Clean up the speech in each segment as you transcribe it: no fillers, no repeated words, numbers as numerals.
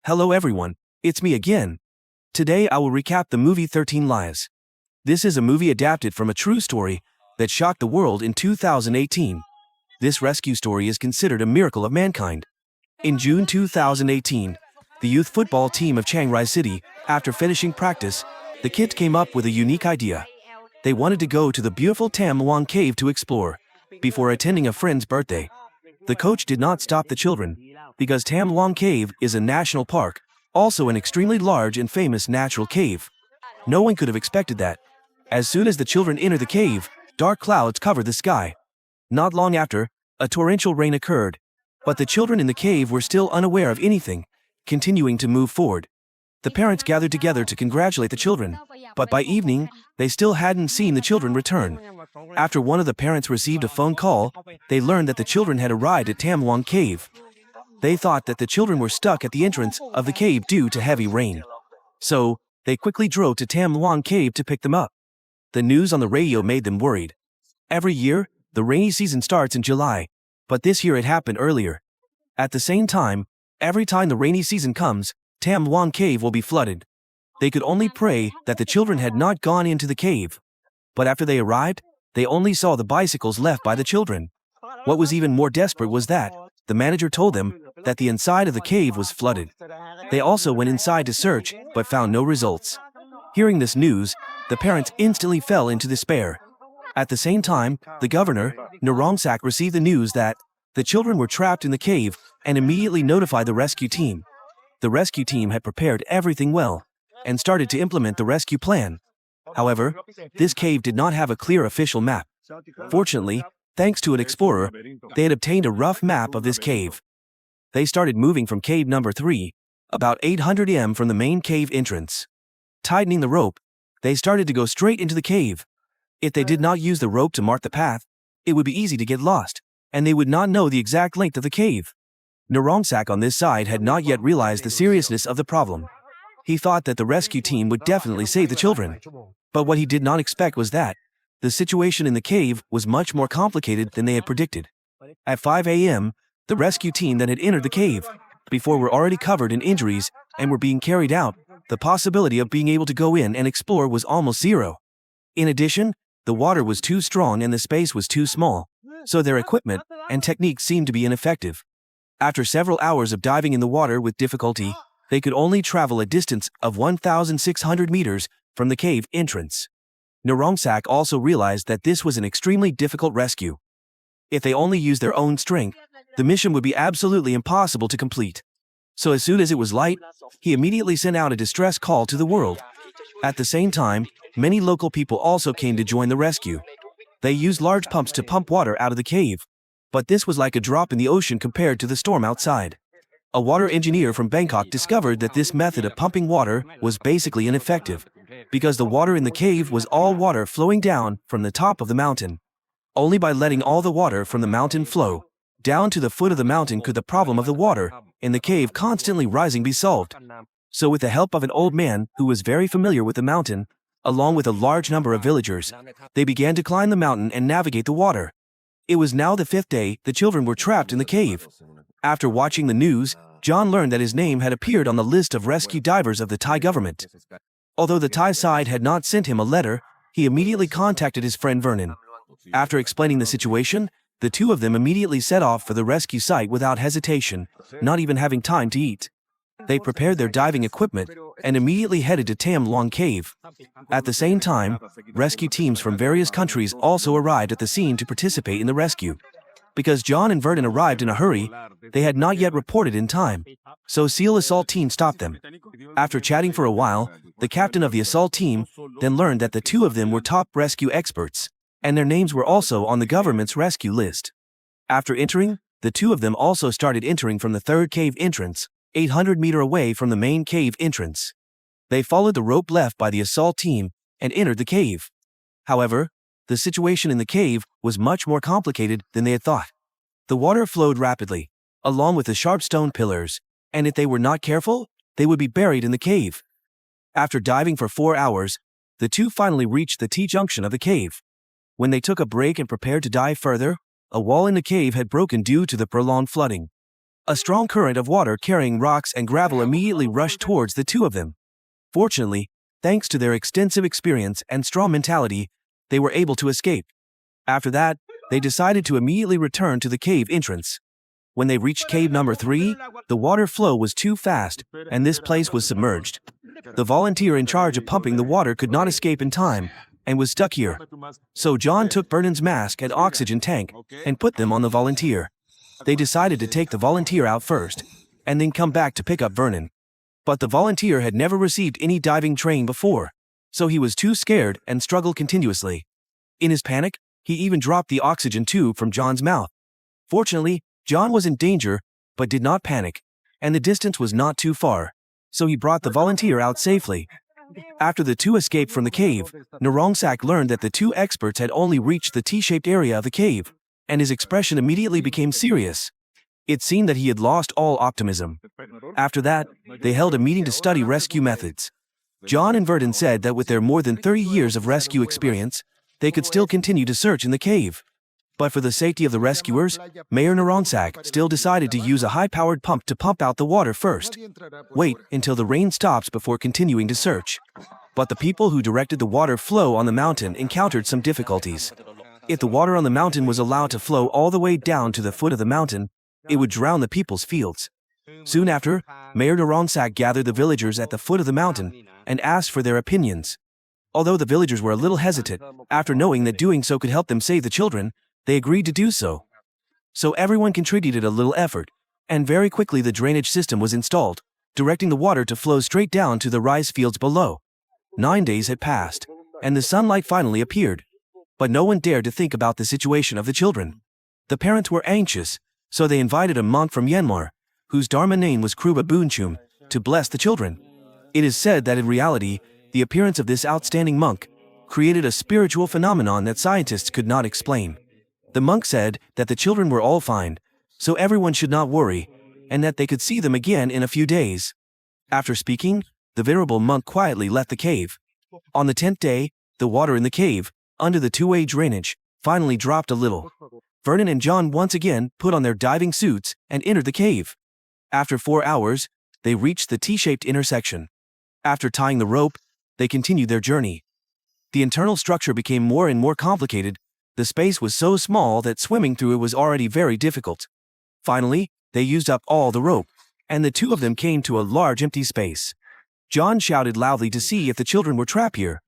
Hello everyone, it's me again. Today I will recap the movie 13 Lives. This is a movie adapted from a true story that shocked the world in 2018. This rescue story is considered a miracle of mankind. In June 2018, the youth football team of Chiang Rai City, after finishing practice, the kids came up with a unique idea. They wanted to go to the beautiful Tam Luang cave to explore, before attending a friend's birthday. The coach did not stop the children, because Tam Luang Cave is a national park, also an extremely large and famous natural cave. No one could have expected that. As soon as the children entered the cave, dark clouds covered the sky. Not long after, a torrential rain occurred, but the children in the cave were still unaware of anything, continuing to move forward. The parents gathered together to congratulate the children, but by evening, they still hadn't seen the children return. After one of the parents received a phone call, they learned that the children had arrived at Tam Luang Cave. They thought that the children were stuck at the entrance of the cave due to heavy rain. So, they quickly drove to Tam Luang Cave to pick them up. The news on the radio made them worried. Every year, the rainy season starts in July, but this year it happened earlier. At the same time, every time the rainy season comes, Tam Luang Cave will be flooded. They could only pray that the children had not gone into the cave. But after they arrived, they only saw the bicycles left by the children. What was even more desperate was that the manager told them that the inside of the cave was flooded. They also went inside to search, but found no results. Hearing this news, the parents instantly fell into despair. At the same time, the governor, Narongsak, received the news that the children were trapped in the cave and immediately notified the rescue team. The rescue team had prepared everything well and started to implement the rescue plan. However, this cave did not have a clear official map. Fortunately, thanks to an explorer, they had obtained a rough map of this cave. They started moving from cave number 3, about 800 m from the main cave entrance. Tightening the rope, they started to go straight into the cave. If they did not use the rope to mark the path, it would be easy to get lost, and they would not know the exact length of the cave. Narongsak on this side had not yet realized the seriousness of the problem. He thought that the rescue team would definitely save the children. But what he did not expect was that the situation in the cave was much more complicated than they had predicted. At 5 a.m., the rescue team that had entered the cave before were already covered in injuries and were being carried out. The possibility of being able to go in and explore was almost zero. In addition, the water was too strong and the space was too small, so their equipment and techniques seemed to be ineffective. After several hours of diving in the water with difficulty, they could only travel a distance of 1,600 meters from the cave entrance. Narongsak also realized that this was an extremely difficult rescue. If they only used their own strength, the mission would be absolutely impossible to complete. So as soon as it was light, he immediately sent out a distress call to the world. At the same time, many local people also came to join the rescue. They used large pumps to pump water out of the cave, but this was like a drop in the ocean compared to the storm outside. A water engineer from Bangkok discovered that this method of pumping water was basically ineffective, because the water in the cave was all water flowing down from the top of the mountain. Only by letting all the water from the mountain flow down to the foot of the mountain could the problem of the water in the cave constantly rising be solved. So with the help of an old man who was very familiar with the mountain, along with a large number of villagers, they began to climb the mountain and navigate the water. It was now the 5th day the children were trapped in the cave. After watching the news, John learned that his name had appeared on the list of rescue divers of the Thai government. Although the Thai side had not sent him a letter, he immediately contacted his friend Vernon. After explaining the situation, the two of them immediately set off for the rescue site without hesitation, not even having time to eat. They prepared their diving equipment and immediately headed to Tam Luang Cave. At the same time, rescue teams from various countries also arrived at the scene to participate in the rescue. Because John and Vernon arrived in a hurry, they had not yet reported in time, so SEAL assault team stopped them. After chatting for a while, the captain of the assault team then learned that the two of them were top rescue experts, and their names were also on the government's rescue list. After entering, the two of them also started entering from the third cave entrance, 800 meters away from the main cave entrance. They followed the rope left by the assault team and entered the cave. However, the situation in the cave was much more complicated than they had thought. The water flowed rapidly, along with the sharp stone pillars, and if they were not careful, they would be buried in the cave. After diving for 4 hours, the two finally reached the T-junction of the cave. When they took a break and prepared to dive further, a wall in the cave had broken due to the prolonged flooding. A strong current of water carrying rocks and gravel immediately rushed towards the two of them. Fortunately, thanks to their extensive experience and strong mentality, they were able to escape. After that, they decided to immediately return to the cave entrance. When they reached cave number 3, the water flow was too fast, and this place was submerged. The volunteer in charge of pumping the water could not escape in time, and was stuck here. So John took Vernon's mask and oxygen tank, and put them on the volunteer. They decided to take the volunteer out first, and then come back to pick up Vernon. But the volunteer had never received any diving training before, so he was too scared and struggled continuously. In his panic, he even dropped the oxygen tube from John's mouth. Fortunately, John was in danger, but did not panic, and the distance was not too far, so he brought the volunteer out safely. After the two escaped from the cave, Narongsak learned that the two experts had only reached the T-shaped area of the cave, and his expression immediately became serious. It seemed that he had lost all optimism. After that, they held a meeting to study rescue methods. John and Vernon said that with their more than 30 years of rescue experience, they could still continue to search in the cave. But for the safety of the rescuers, Mayor Narongsak still decided to use a high-powered pump to pump out the water first. Wait until the rain stops before continuing to search. But the people who directed the water flow on the mountain encountered some difficulties. If the water on the mountain was allowed to flow all the way down to the foot of the mountain, it would drown the people's fields. Soon after, Mayor Narongsak gathered the villagers at the foot of the mountain and asked for their opinions. Although the villagers were a little hesitant, after knowing that doing so could help them save the children, they agreed to do so. So everyone contributed a little effort, and very quickly the drainage system was installed, directing the water to flow straight down to the rice fields below. 9 days had passed, and the sunlight finally appeared. But no one dared to think about the situation of the children. The parents were anxious, so they invited a monk from Myanmar, whose Dharma name was Kruba Bunchum, to bless the children. It is said that in reality, the appearance of this outstanding monk created a spiritual phenomenon that scientists could not explain. The monk said that the children were all fine, so everyone should not worry, and that they could see them again in a few days. After speaking, the venerable monk quietly left the cave. On the 10th day, the water in the cave, under the two-way drainage, finally dropped a little. Vernon and John once again put on their diving suits and entered the cave. After 4 hours, they reached the T-shaped intersection. After tying the rope, they continued their journey. The internal structure became more and more complicated. The space was so small that swimming through it was already very difficult. Finally, they used up all the rope, and the two of them came to a large empty space. John shouted loudly to see if the children were trapped here.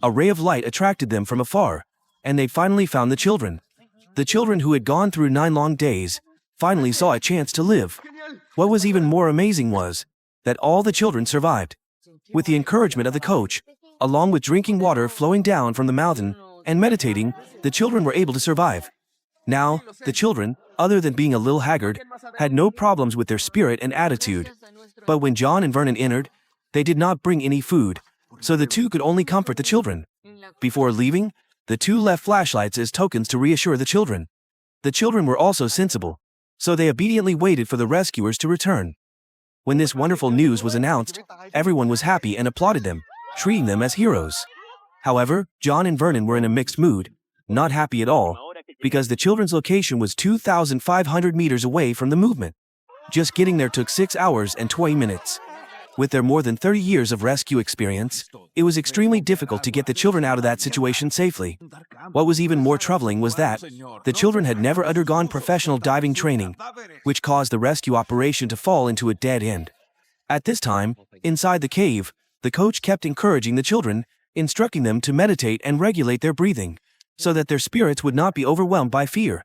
A ray of light attracted them from afar, and they finally found the children. The children who had gone through 9 long days finally saw a chance to live. What was even more amazing was that all the children survived. With the encouragement of the coach, along with drinking water flowing down from the mountain and meditating, the children were able to survive. Now, the children, other than being a little haggard, had no problems with their spirit and attitude. But when John and Vernon entered, they did not bring any food, so the two could only comfort the children. Before leaving, the two left flashlights as tokens to reassure the children. The children were also sensible, so they obediently waited for the rescuers to return. When this wonderful news was announced, everyone was happy and applauded them, treating them as heroes. However, John and Vernon were in a mixed mood, not happy at all, because the children's location was 2,500 meters away from the movement. Just getting there took 6 hours and 20 minutes. With their more than 30 years of rescue experience, it was extremely difficult to get the children out of that situation safely. What was even more troubling was that the children had never undergone professional diving training, which caused the rescue operation to fall into a dead end. At this time, inside the cave, the coach kept encouraging the children, instructing them to meditate and regulate their breathing, so that their spirits would not be overwhelmed by fear.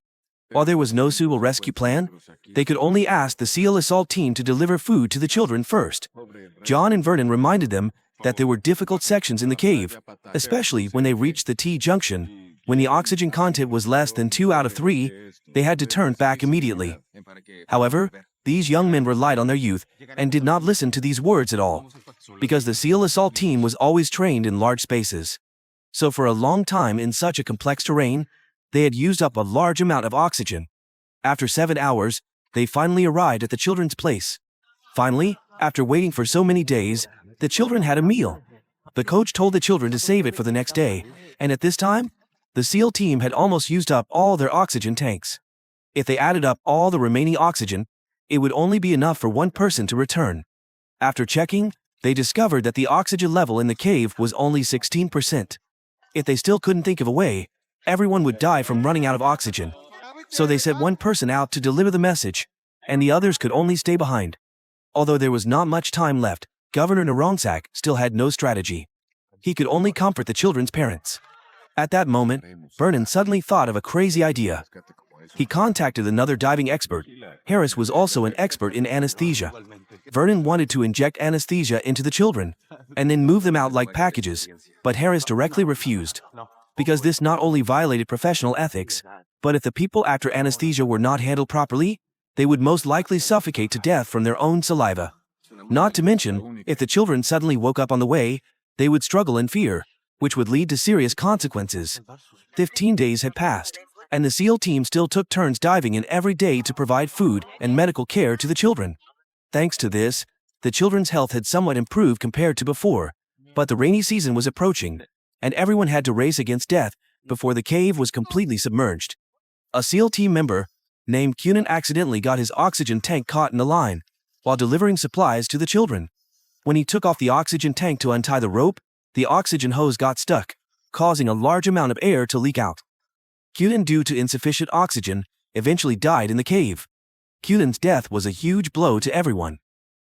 While there was no suitable rescue plan, they could only ask the SEAL assault team to deliver food to the children first. John and Vernon reminded them that there were difficult sections in the cave, especially when they reached the T-junction. When the oxygen content was less than 2 out of 3, they had to turn back immediately. However, these young men relied on their youth and did not listen to these words at all, because the SEAL assault team was always trained in large spaces. So for a long time in such a complex terrain, they had used up a large amount of oxygen. After 7 hours, they finally arrived at the children's place. Finally, after waiting for so many days, the children had a meal. The coach told the children to save it for the next day, and at this time, the SEAL team had almost used up all their oxygen tanks. If they added up all the remaining oxygen, It would only be enough for one person to return. After checking, they discovered that the oxygen level in the cave was only 16%. If they still couldn't think of a way, everyone would die from running out of oxygen. So they sent one person out to deliver the message, and the others could only stay behind. Although there was not much time left, Governor Naronsak still had no strategy. He could only comfort the children's parents. At that moment, Vernon suddenly thought of a crazy idea. He contacted another diving expert. Harris was also an expert in anesthesia. Vernon wanted to inject anesthesia into the children, and then move them out like packages, but Harris directly refused. Because this not only violated professional ethics, but if the people after anesthesia were not handled properly, they would most likely suffocate to death from their own saliva. Not to mention, if the children suddenly woke up on the way, they would struggle in fear, which would lead to serious consequences. 15 days had passed, and the SEAL team still took turns diving in every day to provide food and medical care to the children. Thanks to this, the children's health had somewhat improved compared to before, but the rainy season was approaching, and everyone had to race against death before the cave was completely submerged. A SEAL team member, named Cunin, accidentally got his oxygen tank caught in the line while delivering supplies to the children. When he took off the oxygen tank to untie the rope, the oxygen hose got stuck, causing a large amount of air to leak out. Cunin, due to insufficient oxygen, eventually died in the cave. Cunin's death was a huge blow to everyone.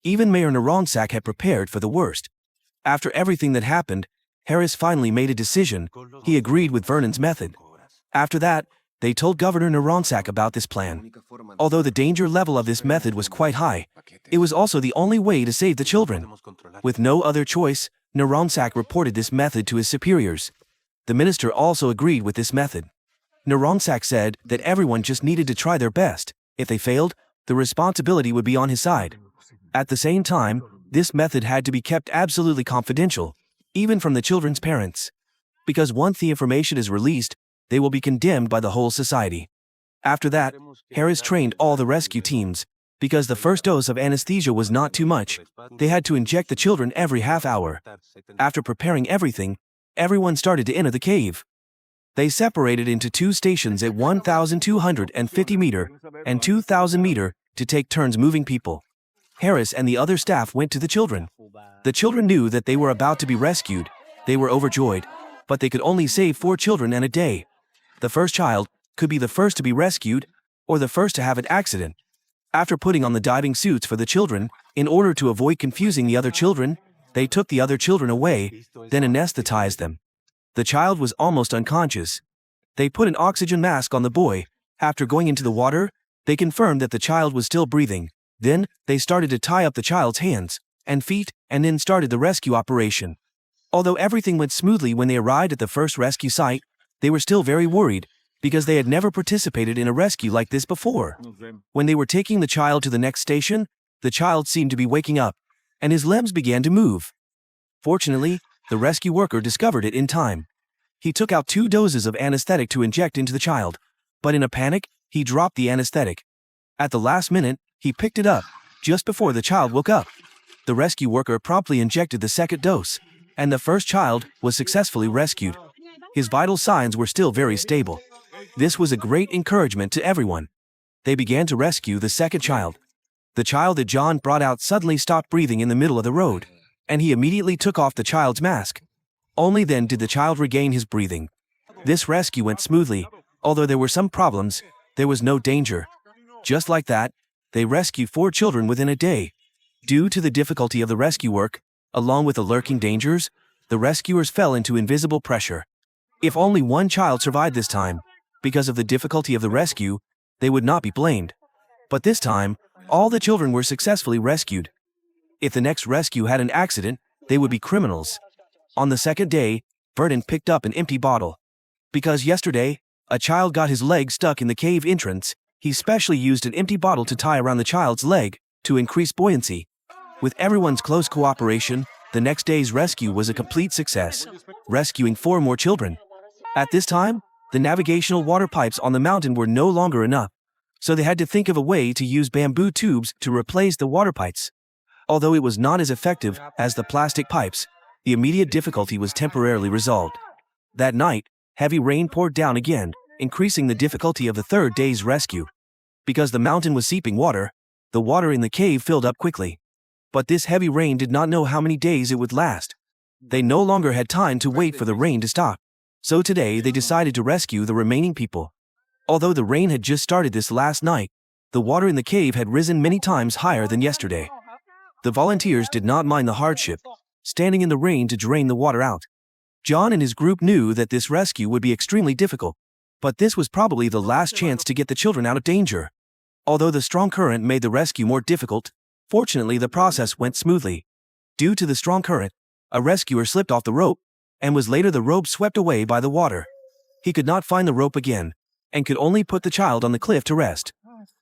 Even Mayor Naronsak had prepared for the worst. After everything that happened, Harris finally made a decision. He agreed with Vernon's method. After that, they told Governor Naronsak about this plan. Although the danger level of this method was quite high, it was also the only way to save the children. With no other choice, Naronsak reported this method to his superiors. The minister also agreed with this method. Naronsak said that everyone just needed to try their best. If they failed, the responsibility would be on his side. At the same time, this method had to be kept absolutely confidential, even from the children's parents. Because once the information is released, they will be condemned by the whole society. After that, Harris trained all the rescue teams. Because the first dose of anesthesia was not too much, they had to inject the children every half hour. After preparing everything, everyone started to enter the cave. They separated into two stations at 1,250 meter and 2,000 meter to take turns moving people. Harris and the other staff went to the children. The children knew that they were about to be rescued. They were overjoyed, but they could only save 4 children in a day. The first child could be the first to be rescued, or the first to have an accident. After putting on the diving suits for the children, in order to avoid confusing the other children, they took the other children away, then anesthetized them. The child was almost unconscious. They put an oxygen mask on the boy. After going into the water, they confirmed that the child was still breathing. Then, they started to tie up the child's hands and feet, and then started the rescue operation. Although everything went smoothly when they arrived at the first rescue site, they were still very worried, because they had never participated in a rescue like this before. When they were taking the child to the next station, the child seemed to be waking up, and his limbs began to move. Fortunately, the rescue worker discovered it in time. He took out 2 doses of anesthetic to inject into the child, but in a panic, he dropped the anesthetic. At the last minute, he picked it up, just before the child woke up. The rescue worker promptly injected the second dose, and the first child was successfully rescued. His vital signs were still very stable. This was a great encouragement to everyone. They began to rescue the second child. The child that John brought out suddenly stopped breathing in the middle of the road, and he immediately took off the child's mask. Only then did the child regain his breathing. This rescue went smoothly. Although there were some problems, there was no danger. Just like that, they rescued 4 children within a day. Due to the difficulty of the rescue work, along with the lurking dangers, the rescuers fell into invisible pressure. If only one child survived this time, because of the difficulty of the rescue, they would not be blamed. But this time, all the children were successfully rescued. If the next rescue had an accident, they would be criminals. On the second day, Vernon picked up an empty bottle. Because yesterday, a child got his leg stuck in the cave entrance, he specially used an empty bottle to tie around the child's leg to increase buoyancy. With everyone's close cooperation, the next day's rescue was a complete success, rescuing 4 more children. At this time, the navigational water pipes on the mountain were no longer enough, so they had to think of a way to use bamboo tubes to replace the water pipes. Although it was not as effective as the plastic pipes, the immediate difficulty was temporarily resolved. That night, heavy rain poured down again, increasing the difficulty of the third day's rescue. Because the mountain was seeping water, the water in the cave filled up quickly. But this heavy rain did not know how many days it would last. They no longer had time to wait for the rain to stop. So today they decided to rescue the remaining people. Although the rain had just started this last night, the water in the cave had risen many times higher than yesterday. The volunteers did not mind the hardship, standing in the rain to drain the water out. John and his group knew that this rescue would be extremely difficult, but this was probably the last chance to get the children out of danger. Although the strong current made the rescue more difficult, fortunately the process went smoothly. Due to the strong current, a rescuer slipped off the rope, and was later the rope swept away by the water. He could not find the rope again, and could only put the child on the cliff to rest.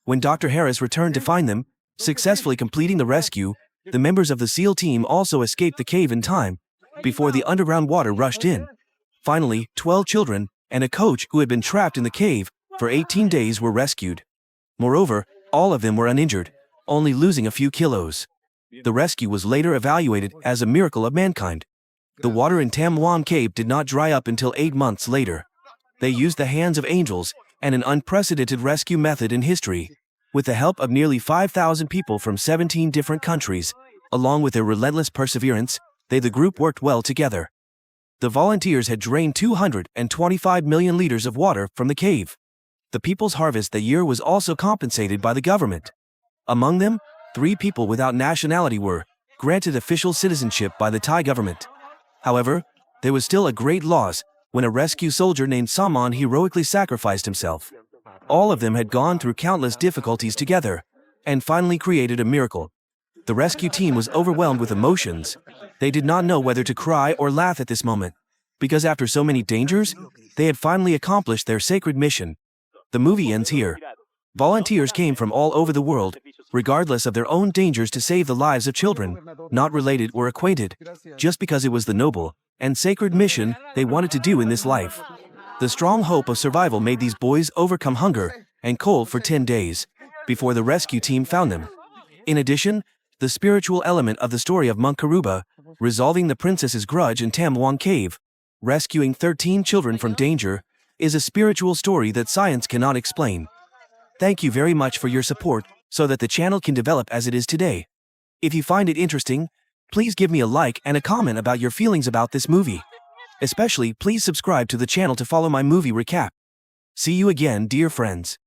When Dr. Harris returned to find them, successfully completing the rescue, the members of the SEAL team also escaped the cave in time, before the underground water rushed in. Finally, 12 children, and a coach who had been trapped in the cave for 18 days were rescued. Moreover, all of them were uninjured, only losing a few kilos. The rescue was later evaluated as a miracle of mankind. The water in Tam Luang Cave did not dry up until 8 months later. They used the hands of angels and an unprecedented rescue method in history. With the help of nearly 5,000 people from 17 different countries, along with their relentless perseverance, the group worked well together. The volunteers had drained 225 million liters of water from the cave. The people's harvest that year was also compensated by the government. Among them, 3 people without nationality were granted official citizenship by the Thai government. However, there was still a great loss when a rescue soldier named Saman heroically sacrificed himself. All of them had gone through countless difficulties together, and finally created a miracle. The rescue team was overwhelmed with emotions. They did not know whether to cry or laugh at this moment, because after so many dangers, they had finally accomplished their sacred mission. The movie ends here. Volunteers came from all over the world, regardless of their own dangers, to save the lives of children, not related or acquainted, just because it was the noble and sacred mission they wanted to do in this life. The strong hope of survival made these boys overcome hunger and cold for 10 days, before the rescue team found them. In addition, the spiritual element of the story of Monk Karuba, resolving the princess's grudge in Tam Luang Cave, rescuing 13 children from danger, is a spiritual story that science cannot explain. Thank you very much for your support, so that the channel can develop as it is today. If you find it interesting, please give me a like and a comment about your feelings about this movie. Especially, please subscribe to the channel to follow my movie recap. See you again, dear friends.